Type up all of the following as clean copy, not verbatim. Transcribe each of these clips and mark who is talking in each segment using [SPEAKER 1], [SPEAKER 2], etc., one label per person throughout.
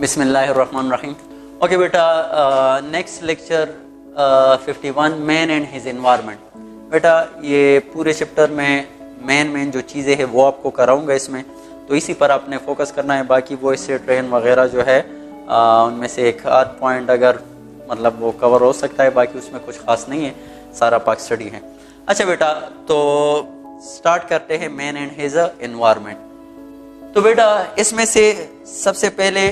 [SPEAKER 1] बिस्मिल्लाहिर्रहमानिर्रहीम। ओके बेटा, next lecture 51 man and his environment. बेटा ये पूरे चैप्टर में मेन जो चीज़ें हैं वो आपको कराऊंगा इसमें, तो इसी पर आपने फोकस करना है। बाकी वो इससे ट्रेन वगैरह जो है उनमें से एक आध पॉइंट अगर मतलब वो कवर हो सकता है, बाकी उसमें कुछ खास नहीं है, सारा पाक स्टडी है। अच्छा बेटा, तो स्टार्ट करते हैं मैन एंड हिज एनवायरनमेंट। तो बेटा इसमें से सबसे पहले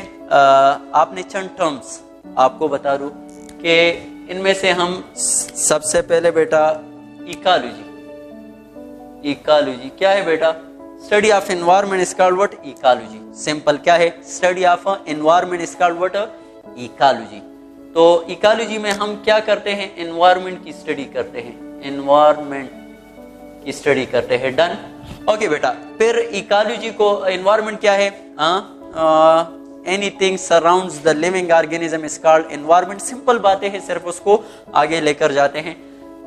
[SPEAKER 1] आपने चंद टर्म्स आपको बता दूं कि इनमें से हम सबसे पहले बेटा इकोलॉजी क्या है बेटा? Study of environment is called what? Ecology. Simple क्या है? Study of environment is called what? Ecology. तो इकोलॉजी में हम क्या करते हैं? एनवायरनमेंट की स्टडी करते हैं, एनवायरनमेंट की स्टडी करते हैं। डन। ओके बेटा, फिर इकोलॉजी को एनवायरनमेंट क्या है? Anything surrounds the living organism is called environment. Simple बातें हैं, सिर्फ उसको आगे लेकर जाते हैं।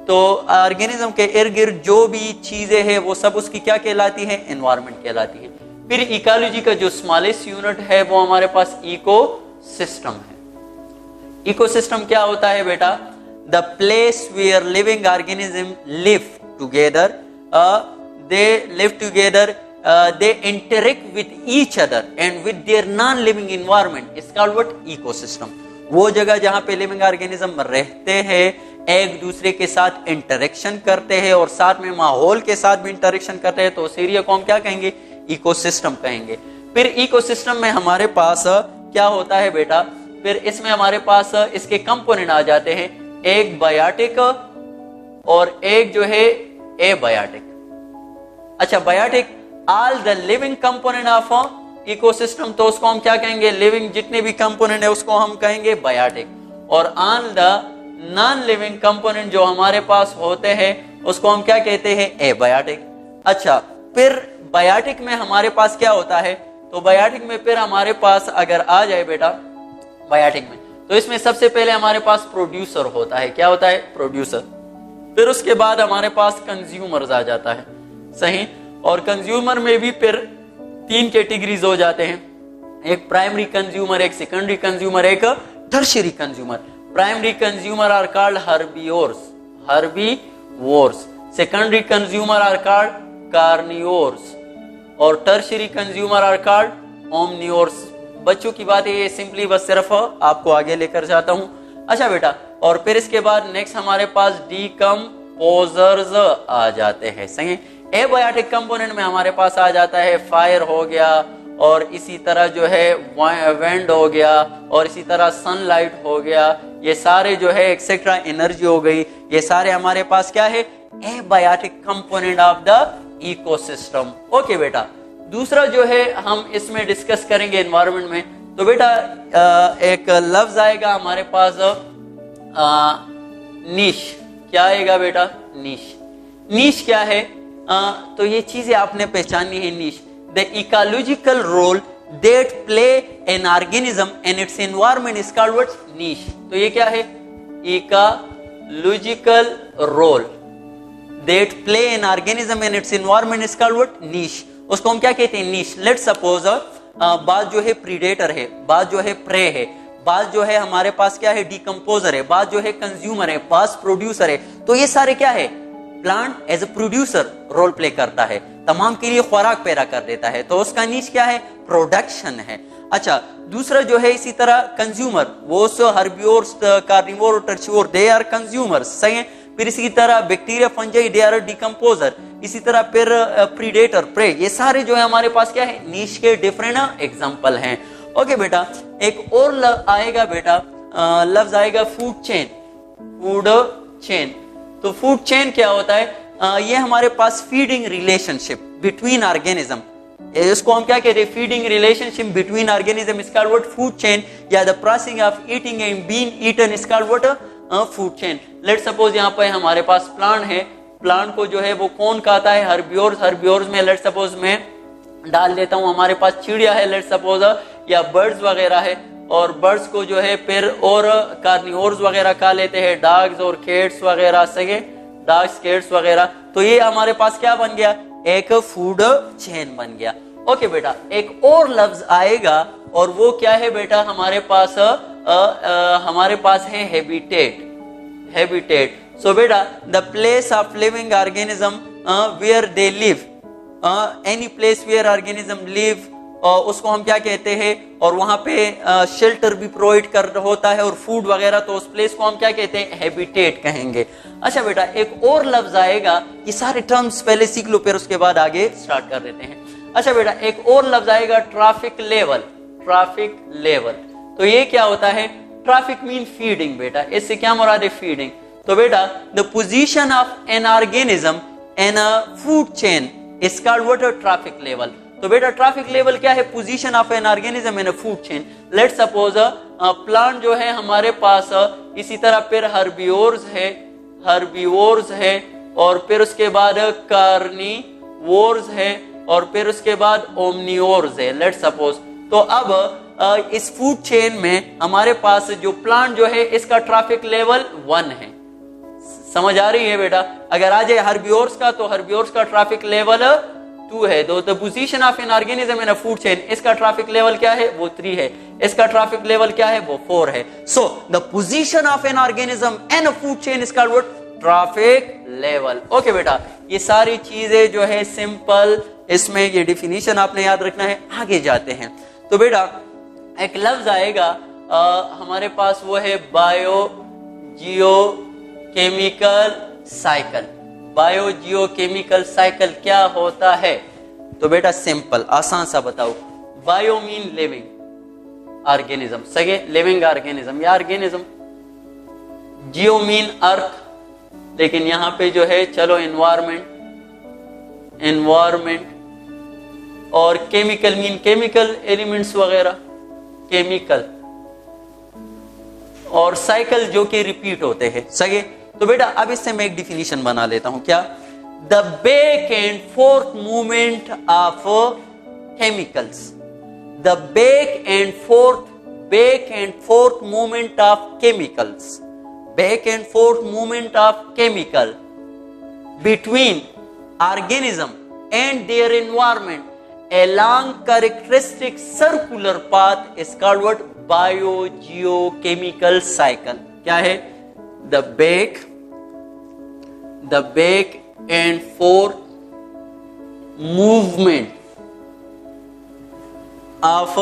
[SPEAKER 1] तो ऑर्गेनिज्म के इर्द गिर्द जो भी चीजें हैं वो सब उसकी क्या कहलाती है? एनवायरनमेंट कहलाती है। फिर इकोलॉजी का जो स्मॉलेस्ट यूनिट है वो हमारे पास इकोसिस्टम है। इकोसिस्टम क्या होता है बेटा? The place where living organism live together, they live together, they interact with each other and with their non-living environment is called what? ecosystem। वो जगह जहाँ पे लिविंग ऑर्गेनिज्म रहते हैं, एक दूसरे के साथ इंटरेक्शन करते हैं और साथ में माहौल के साथ भी इंटरेक्शन करते हैं, तो उस एरिया को हम क्या कहेंगे? इकोसिस्टम कहेंगे। फिर इकोसिस्टम में हमारे पास क्या होता है बेटा? फिर इसमें हमारे पास इसके कंपोनेंट आ जाते हैं, एक बायोटिक और एक जो है एबायोटिक। अच्छा, biotic all the living component of ecosystem, तो उसको हम क्या कहेंगे? लिविंग जितने भी कंपोनेंट है उसको हम कहेंगे बायोटिक। और on the non living component जो हमारे पास होते हैं उसको हम क्या कहते हैं? एबायोटिक। अच्छा, फिर बायोटिक में हमारे पास क्या होता है? तो बायोटिक में फिर हमारे पास अगर आ जाए बेटा बायोटिक में, तो इसमें सबसे पहले हमारे पास प्रोड्यूसर होता है। क्या होता है? प्रोड्यूसर। फिर उसके बाद हमारे पास कंज्यूमर्स आ जाता है, सही। और कंज्यूमर में भी फिर 3 कैटेगरीज हो जाते हैं, एक प्राइमरी कंज्यूमर, एक सेकेंडरी कंज्यूमर, एक tertiary consumer. Primary consumer are called herbivores, secondary consumer are called carnivores और tertiary consumer are called omnivores. बच्चों की बात है ये, सिंपली बस सिर्फ आपको आगे लेकर जाता हूं। अच्छा बेटा, और फिर इसके बाद नेक्स्ट हमारे पास डीकम्पोजर्स आ जाते हैं, सही। एबायोटिक कंपोनेंट में हमारे पास आ जाता है फायर हो गया, और इसी तरह जो है विंड हो गया, और इसी तरह सनलाइट हो गया, ये सारे जो है एक्सेट्रा एनर्जी हो गई, ये सारे हमारे पास क्या है? Abiotic component of the ecosystem. Okay बेटा, दूसरा जो है हम इसमें डिस्कस करेंगे एनवायरनमेंट में, तो बेटा एक लफ्ज आएगा हमारे पास नीश। क्या आएगा बेटा? नीश। नीश क्या है? तो ये चीजें आपने पहचानी है। Niche, the ecological role that play an organism and its environment is called what? Niche. तो ये क्या है? Ecological role that play an organism and its environment is called what? Niche. उसको हम क्या कहते हैं? नीश। लेट सपोज बात जो है प्रीडेटर है, बात जो है प्रे है, बात जो है हमारे पास क्या है? डिकम्पोजर है, बात जो है कंज्यूमर है, बात प्रोड्यूसर है। तो ये सारे क्या है? Plant as a producer role play करता है, तमाम के लिए खुराक पैदा कर देता है, तो उसका नीच क्या है? प्रोडक्शन है। अच्छा, दूसरा जो है इसी तरह कंज्यूमर, वो herbivores, carnivore, tertivore, they are consumers, सही है। फिर इसी तरह bacteria, fungi, they are decomposer. इसी तरह फिर प्रीडेटर, प्रे, ये सारे जो है हमारे पास क्या है? नीच के डिफरेंट एग्जांपल हैं। ओके बेटा, एक और आएगा बेटा, लफ्ज आएगा फूड चेन। फूड चेन, तो फूड चेन क्या होता है? ये हमारे पास फीडिंग रिलेशनशिप बिटवीन ऑर्गेनिज्म, इसको हम क्या कहते हैं? Feeding relationship between organism is called what? Food chain. या the process of eating and being eaten is called what? Food chain. Let suppose यहाँ पे हमारे पास प्लांट है, प्लांट को जो है वो कौन खाता है? हर्बिवोर्स। हर्बिवोर्स में लेट सपोज मैं डाल देता हूँ हमारे पास चिड़िया है, लेट सपोज, या बर्ड्स वगैरह है, और बर्ड्स को जो है फिर और कार्निवोर्स वगैरह खा लेते हैं, डॉग्स और कैट्स वगैरह, सही, डॉग्स, कैट्स वगैरह। तो ये हमारे पास क्या बन गया? एक फूड चेन बन गया। ओके बेटा, एक और लफ्ज आएगा और वो क्या है बेटा, हमारे पास है हैबिटेट। हैबिटेट, सो बेटा the place of living organism where they live, any place where organism live, उसको हम क्या कहते हैं, और वहां पे शेल्टर भी प्रोवाइड कर होता है और फूड वगैरह, तो उस प्लेस को हम क्या कहते हैं, हैबिटेट कहेंगे। अच्छा बेटा, एक और लफ्ज आएगा, ये सारे टर्म्स पहले सीख लो फिर उसके बाद आगे स्टार्ट कर देते हैं। अच्छा बेटा, एक और लफ्ज आएगा ट्रैफिक लेवल। ट्रैफिक लेवल, तो ये क्या होता है, ट्रैफिक मीन फीडिंग बेटा, इससे क्या मुराद है, फीडिंग। तो बेटा the position of an organism in a food chain is called what, traffic level. तो बेटा ट्रैफिक लेवल क्या है, position of an organism in a food chain. Let's suppose plant जो है हमारे पास, इसी तरह फिर हर्बिवोर्स है, और फिर उसके बाद कार्निवोर्स है, और फिर उसके बाद ओमनिवोर्स है, लेट्स सपोज। तो अब इस फूड चेन में हमारे पास जो प्लांट जो है इसका ट्रैफिक लेवल 1 है। समझ आ रही है बेटा? अगर आ जाए हर्बिवोर्स का, तो हर्बिवोर्स का ट्रैफिक लेवल 2 है। तो the position of an organism in a food chain, इसका ट्रैफिक लेवल क्या है, वो 3 है। इसका ट्रैफिक लेवल क्या है, वो 4 है। So the position of an organism in a food chain is called what, traffic level. Okay बेटा, ये सारी चीजें जो है सिंपल, इसमें ये डिफिनीशन आपने याद रखना है। आगे जाते हैं, तो बेटा एक लफ्ज आएगा हमारे पास, वो है बायो जियो केमिकल साइकिल। बायो जियो केमिकल साइकिल क्या होता है? तो बेटा सिंपल, आसान सा बताओ। बायो मीन लिविंग ऑर्गेनिज्म, सही, लिविंग ऑर्गेनिज्म या ऑर्गेनिज्म। जियो मीन अर्थ, लेकिन यहां पे जो है चलो एनवायरमेंट, और केमिकल मीन केमिकल एलिमेंट्स वगैरह, केमिकल, और साइकिल जो कि रिपीट होते हैं, सही। तो बेटा अब इससे मैं एक डिफिनीशन बना लेता हूं, क्या, the back and fourth movement of chemicals, the back and fourth movement of chemicals, back and fourth movement of chemical between organism and their environment along characteristic circular path is called what, biogeochemical cycle। क्या है? the back and forth movement of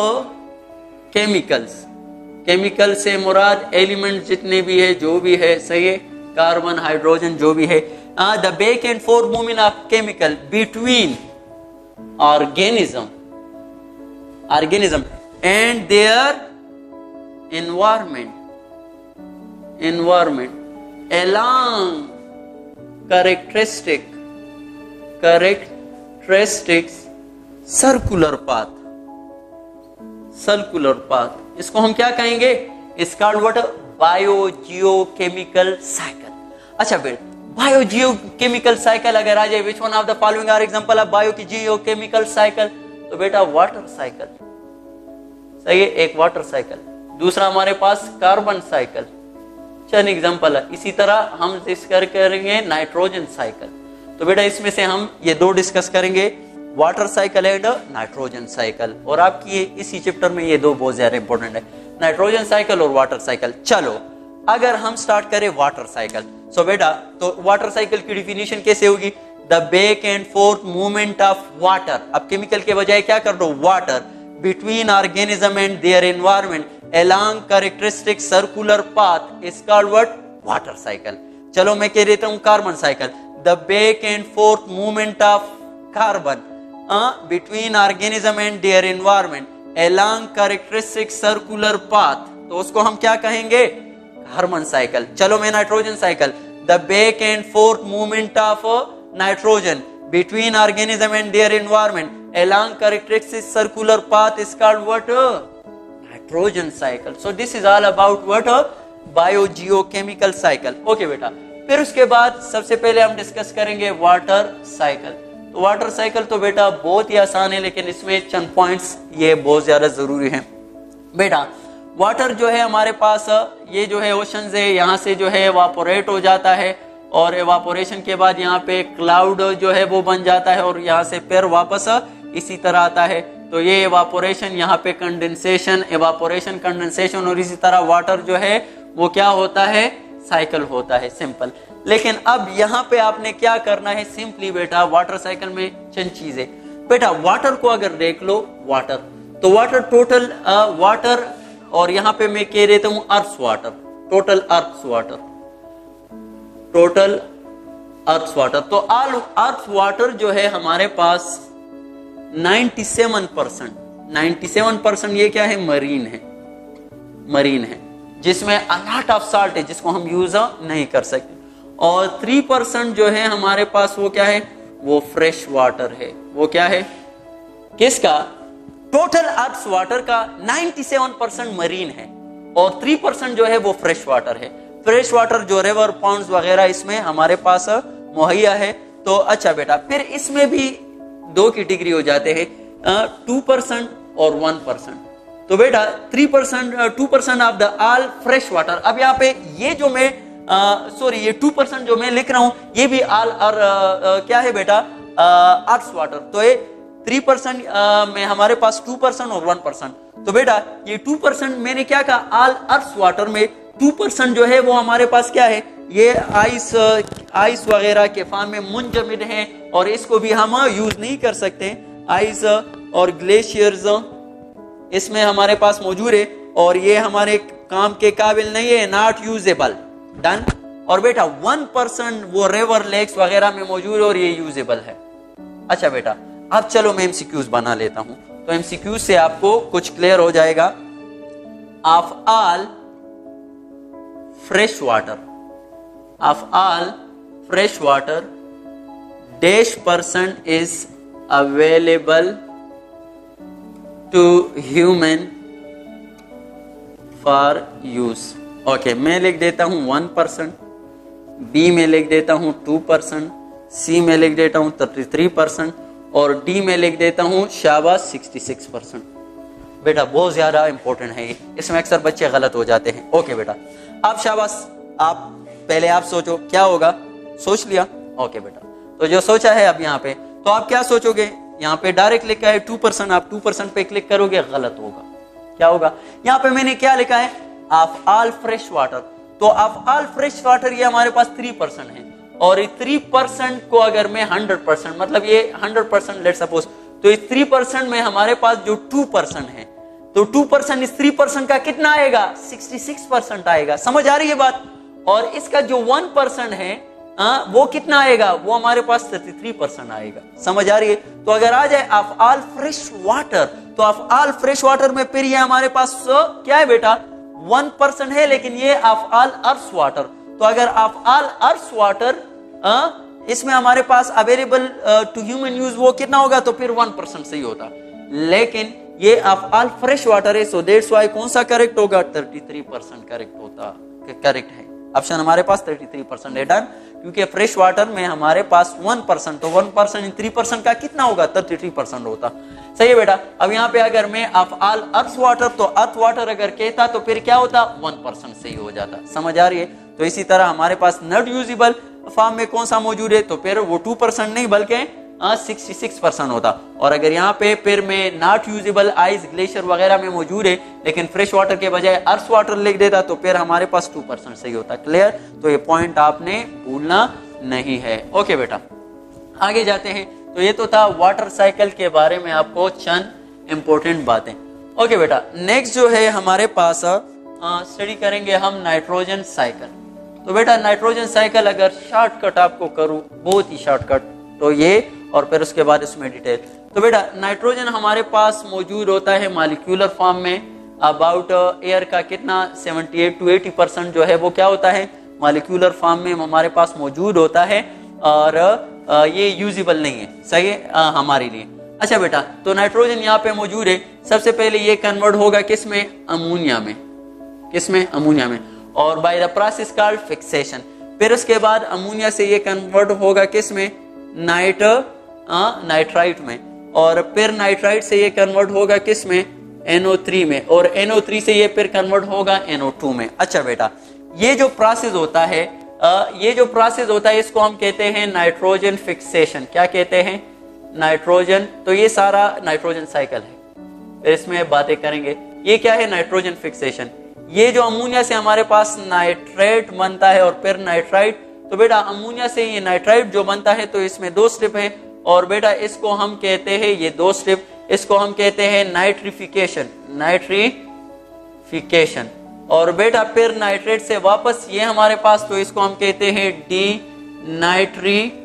[SPEAKER 1] chemicals, chemical से मुराद element जितने भी है, जो भी है, सही है, कार्बन, हाइड्रोजन, जो भी है। The back and forth movement of chemical between organism and their environment along characteristics circular path, इसको हम क्या कहेंगे, इस कॉल्ड व्हाट, बायोजियोकेमिकल साइकिल। अच्छा बेटा, बायोजियोकेमिकल साइकिल अगर आ जाए, which one of the following are example of biogeochemical cycle, तो बेटा वाटर साइकिल, सही है, एक वाटर साइकिल। दूसरा हमारे पास कार्बन साइकिल, चंद एग्जांपल है। इसी तरह हम डिस्कस करेंगे नाइट्रोजन साइकिल। तो बेटा इसमें से हम ये 2 डिस्कस करेंगे, water cycle and nitrogen cycle, और आपकी इसी चैप्टर में ये 2 बहुत ज्यादा इंपॉर्टेंट है, नाइट्रोजन साइकिल और वाटर साइकिल। चलो अगर हम स्टार्ट करें वाटर साइकिल, सो बेटा तो वाटर साइकिल की डिफिनीशन कैसे होगी, the back and fourth movement of water, अब केमिकल के बजाय क्या कर दो, water, between organism and their environment along characteristic circular path is called what, water cycle। चलो मैं कह देता हूं carbon cycle, the back and forth movement of carbon between organism and their environment along characteristic circular path, तो उसको हम क्या कहेंगे, कार्बन साइकिल। चलो मैं nitrogen cycle, the back and forth movement of nitrogen between organism and their environment along characteristic circular path is called what, nitrogen cycle। so this is all about what, biogeochemical cycle। okay बेटा, फिर उसके बाद सबसे पहले हम discuss करेंगे water cycle. तो water cycle तो बेटा बहुत ही आसान है, लेकिन इसमें चंद पॉइंट्स ये बहुत ज्यादा जरूरी हैं। बेटा वाटर जो है हमारे पास, ये जो है ओशंस है, यहाँ से जो है एवापोरेट हो जाता है, और एवापोरेशन के बाद यहाँ पे क्लाउड जो है वो बन जाता है, और यहाँ से फिर वापस इसी तरह आता है। तो ये एवापोरेशन, यहाँ पे कंडेंसेशन, एवापोरेशन, कंडेंसेशन, और इसी तरह वाटर जो है वो क्या होता है, साइकिल होता है, सिंपल। लेकिन अब यहाँ पे आपने क्या करना है, सिंपली बेटा वाटर साइकिल में चंद चीजें। बेटा वाटर को अगर देख लो, वाटर तो वाटर टोटल वाटर, और यहाँ पे मैं कह देता हूँ earth water, total earth water, total earth water. तो ऑल अर्थ वाटर जो है हमारे पास 97% ये क्या है, मरीन है, मरीन है, जिसमें अ लॉट ऑफ साल्ट है जिसको हम यूज नहीं कर सकते। और 3% जो है हमारे पास वो क्या है, वो फ्रेश वाटर है। वो क्या है, किसका, टोटल अर्थ वाटर का 97% मरीन है और 3% जो है वो फ्रेश वाटर है। फ्रेश वाटर जो रिवर, पॉन्ड्स वगैरह इसमें हमारे पास मुहैया है। तो अच्छा बेटा, फिर इसमें भी 2 कैटेगरी हो जाते हैं, 2% और 1%। तो बेटा 3%, 2% of the all fresh water. अब यहाँ पे ये जो मैं ये 2% जो मैं लिख रहा हूं, ये भी ऑल क्या है बेटा, अर्थ वाटर। तो ये 3% में हमारे पास 2% और 1%। तो बेटा ये 2% मैंने क्या कहा, ऑल अर्थ वाटर में 2% जो है वो हमारे पास क्या है, ये आइस वगैरह के फॉर्म में मुंजमद है और इसको भी हम यूज नहीं कर सकते। आइस और ग्लेशियर्स इसमें हमारे पास मौजूद है और ये हमारे काम के काबिल नहीं है, नॉट यूजेबल, डन। और बेटा 1% वो रिवर, लेक्स वगैरह में मौजूद और ये यूजेबल है। अच्छा बेटा, अब चलो मैं एमसीक्यूज बना लेता हूं, तो एमसीक्यूज से आपको कुछ क्लियर हो जाएगा। Of all fresh water, of all fresh water -% is available to human for use. Okay, मैं लिख देता हूं 1%, बी में लिख देता हूं 2%, सी में लिख देता हूं 33% और डी में लिख देता हूं शाबाश 66%। बेटा बहुत ज्यादा इंपॉर्टेंट है, इसमें अक्सर बच्चे गलत हो जाते हैं। ओके बेटा, अब शाबाश, आप पहले आप सोचो क्या होगा, सोच लिया? ओके बेटा, तो जो सोचा है अब यहाँ पे, तो आप क्या सोचोगे, यहाँ पे डायरेक्ट लिखा है 2%, आप 2% पे क्लिक करोगे, गलत होगा। क्या होगा, यहाँ पे मैंने क्या लिखा है, ऑफ ऑल फ्रेश वाटर। तो ऑफ ऑल फ्रेश वाटर ये हमारे पास 3% है और 3% को अगर मैं 100%, मतलब ये 100% लेट सपोज, तो इस 3% में हमारे पास जो 2% है, तो 2% इस 3% का कितना आएगा, 66% आएगा। समझ आ रही है बात? और इसका जो 1% है वो कितना आएगा, वो हमारे पास 33% आएगा। समझ आ रही है? तो अगर आ जाए ऑफ ऑल फ्रेश वाटर, तो ऑफ ऑल फ्रेश वाटर में फिर ये हमारे पास क्या है बेटा, 1% है, लेकिन ये ऑफ ऑल अर्थ वाटर। तो अगर ऑफ ऑल अर्थ वाटर इसमें हमारे पास अवेलेबल टू ह्यूमन यूज वो कितना होगा, तो फिर 1% सही होता। लेकिन ये ऑफ ऑल फ्रेश वाटर है, सो दैट्स व्हाई कौन सा करेक्ट होगा, 33% करेक्ट होता, करेक्ट है। ऑप्शन हमारे पास 33% है, डन। क्योंकि फ्रेश वाटर में हमारे पास 1%, तो 1% इन 3% का कितना होगा, 33% होता। सही है बेटा। अब यहाँ पे अगर मैं ऑफ ऑल अर्थ वाटर, तो अर्थ वाटर अगर कहता तो फिर क्या होता, 1% सही हो जाता। समझ आ रही है? तो इसी तरह हमारे पास नॉट यूजेबल फॉर्म में कौन सा मौजूद है, तो फिर वो 2% नहीं बल्कि 66% होता। और अगर यहाँ पे फिर में नॉट यूजेबल आइस, ग्लेशियर वगैरह में मौजूद है, लेकिन फ्रेश वाटर के बजाय अर्थ वाटर लिख देता, तो फिर हमारे पास 2% सही होता। क्लियर? तो ये पॉइंट आपने भूलना नहीं है। ओके बेटा, आगे जाते हैं। तो ये तो था वाटर साइकिल के बारे में आपको चंद इंपॉर्टेंट बातें। ओके बेटा, नेक्स्ट जो है हमारे पास स्टडी करेंगे हम नाइट्रोजन साइकिल। तो बेटा नाइट्रोजन साइकिल अगर शॉर्टकट आपको करूं, बहुत ही शॉर्टकट, तो ये, और फिर उसके बाद इसमें डिटेल। तो बेटा नाइट्रोजन हमारे पास मौजूद होता है मॉलिक्यूलर फॉर्म में। अबाउट एयर का कितना 78 to 80% जो है वो क्या होता है, मॉलिक्यूलर फॉर्म में हमारे पास मौजूद होता है और ये यूजेबल नहीं है। सही है हमारे लिए। अच्छा बेटा, तो नाइट्रोजन यहाँ पे मौजूद है। सबसे पहले ये कन्वर्ट होगा किस में, अमोनिया में। किस में, अमोनिया में। और by the process called fixation. फिर उसके बाद अमोनिया से ये कन्वर्ट होगा किस में, नाइट्राइट में। और फिर नाइट्राइट से ये कन्वर्ट होगा किस में, NO3 में। और NO3 से ये फिर कन्वर्ट होगा NO2 में। अच्छा बेटा, ये जो प्रोसेस होता है इसको हम कहते हैं नाइट्रोजन फिक्सेशन। क्या कहते हैं, नाइट्रोजन, तो ये सारा नाइट्रोजन साइकिल है, फिर इसमें बातें करेंगे। ये क्या है? Nitrogen fixation. ये जो अमोनिया से हमारे पास नाइट्रेट बनता है और फिर नाइट्राइट, तो बेटा अमोनिया से ये नाइट्राइट जो बनता है तो इसमें 2 स्टेप है, और बेटा इसको हम कहते हैं, ये 2 स्टेप, इसको हम कहते हैं नाइट्रिफिकेशन, नाइट्रिफिकेशन। और बेटा फिर नाइट्रेट से वापस ये हमारे पास, तो इसको हम कहते हैं डी नाइट्रिफिकेशन।